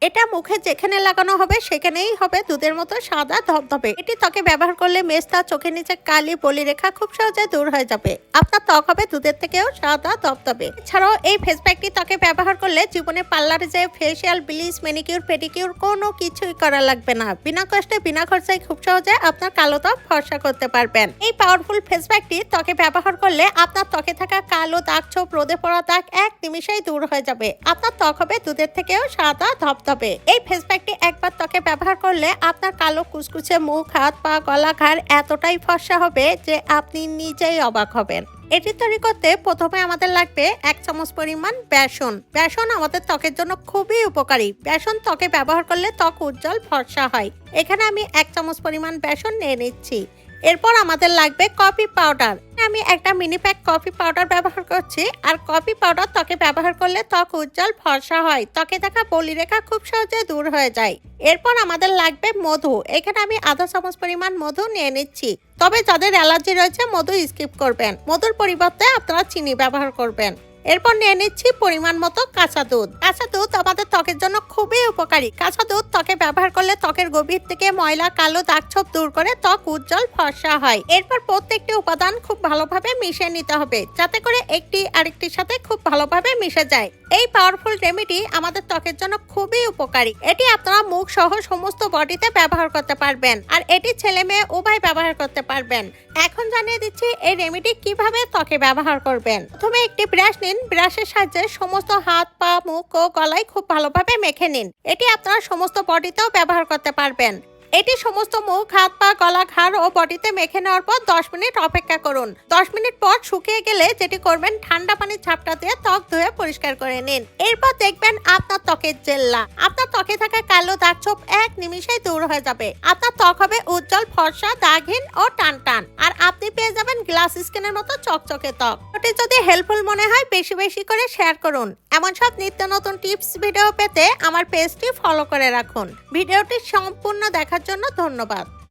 এটা মুখে যেখানে লাগানো হবে সেখানেই হবে দুধের মতো সাদা ধবধবে। এটি ত্বকে ব্যবহার করলে মেস্তা, চোখের নিচে কালি, বলিরেখা খুব সহজে দূর হয়ে যাবে। আপনার ত্বক হবে দুধের থেকেও সাদা ধবধবে। এছাড়াও এই ফেস প্যাকটি ত্বকে ব্যবহার করলে জীবনে পার্লারে যে ফেসিয়াল, ব্লিচ, ম্যানিকিউর, পেডিকিউর কোনো কিছুই করা লাগবে না। বিনা কষ্টে, বিনা খরচায় খুব সহজে আপনার কালো ত্বক ফর্সা করতে পারবেন। এই পাওয়ারফুল ফেস প্যাকটি ত্বকে ব্যবহার করলে আপনার ত্বকে থাকা কালো দাগ, ছোপ, রোদে পড়া দাগ এক নিমিষেই দূর হয়ে যাবে। আপনার ত্বক হবে দুধের থেকেও সাদা ধবধবে। এই ফেস প্যাকটি একবার ত্বকে ব্যবহার করলে আপনার কালো কুচকুচে মুখ, হাত, পা, গলা, ঘাড় এতটাই ফর্সা হবে যে আপনি নিজেই অবাক হবেন। এটি তৈরি করতে প্রথমে আমাদের লাগবে 1 চামচ পরিমাণ বেসন। বেসন আমাদের ত্বকের জন্য খুবই উপকারী। বেসন ত্বকে ব্যবহার করলে ত্বক উজ্জ্বল ফর্সা হয়। এখানে আমি 1 চামচ পরিমাণ বেসন নিয়ে নিচ্ছি। এরপর আমাদের লাগবে কফি পাউডার। আমি একটা মিনি প্যাক কফি পাউডার ব্যবহার করছি। আর কফি পাউডার ত্বকে ব্যবহার করলে ত্বক উজ্জ্বল ফর্সা হয়। ত্বকে থাকা বলিরেখা খুব সহজে দূর হয়ে যায়। এরপর আমাদের লাগবে মধু। এখানে আমি আধা চামচ পরিমাণ মধু নিয়ে নিচ্ছি। তবে যাদের অ্যালার্জি রয়েছে মধু স্কিপ করবেন। মধুর পরিবর্তে আপনারা চিনি ব্যবহার করবেন। এরপর নিয়ে নিচ্ছি পরিমাণ মতো কাঁচা দুধ। কাঁচা দুধ আমাদের ত্বকের জন্য খুবই উপকারী। কাঁচা দুধ ত্বকে ব্যবহার করলে ত্বকের গভীর থেকে ময়লা, কালো দাগ, ছোপ দূর করে ত্বক উজ্জ্বল ফর্সা হয়। এরপর প্রত্যেকটি উপাদান খুব ভালোভাবে মিশিয়ে নিতে হবে, যাতে করে একটি আরেকটির সাথে খুব ভালোভাবে মিশে যায়। এই পাওয়ারফুল রেমেডি আমাদের ত্বকের জন্য খুবই উপকারী। এটি আপনারা মুখ সহ সমস্ত বডিতে ব্যবহার করতে পারবেন। আর এটি ছেলে মেয়ে উভয় ব্যবহার করতে পারবেন। এখন জানিয়ে দিচ্ছি এই রেমেডি কিভাবে ত্বকে ব্যবহার করবেন। প্রথমে একটি ব্রাশ নিন। ব্রাশের সাহায্যে সমস্ত হাত, পা, মুখ ও গলায় খুব ভালোভাবে মেখে নিন। এটি আপনারা সমস্ত বডিতেও ব্যবহার করতে পারবেন। এটি সমস্ত মুখ, হাত, পা, গলা, ঘাড় ও বডিতে মেখে নেওয়ার পর 10 মিনিট অপেক্ষা করুন। 10 মিনিট পর শুকিয়ে গেলে যেটি করবেন, ঠান্ডা পানির ঝাপটা দিয়ে ত্বক ধুয়ে পরিষ্কার করে নিন। এরপর দেখবেন আপনার ত্বকের জেল্লা। আপনার ত্বকে থাকা কালো দাগ, ছোপ এক নিমিষেই দূর হয়ে যাবে। আপনার ত্বক হবে উজ্জ্বল ফর্সা, দাগহীন ও টান টান। আর আপনি পেয়ে যাবেন গ্লাস স্কিনের মতো চকচকে ত্বক। এটি যদি হেল্পফুল মনে হয় বেশি বেশি করে শেয়ার করুন। এমন সব নিত্য নতুন টিপস ভিডিও পেতে আমার পেজটি ফলো করে রাখুন। ভিডিওটি সম্পূর্ণ দেখার জন্য ধন্যবাদ।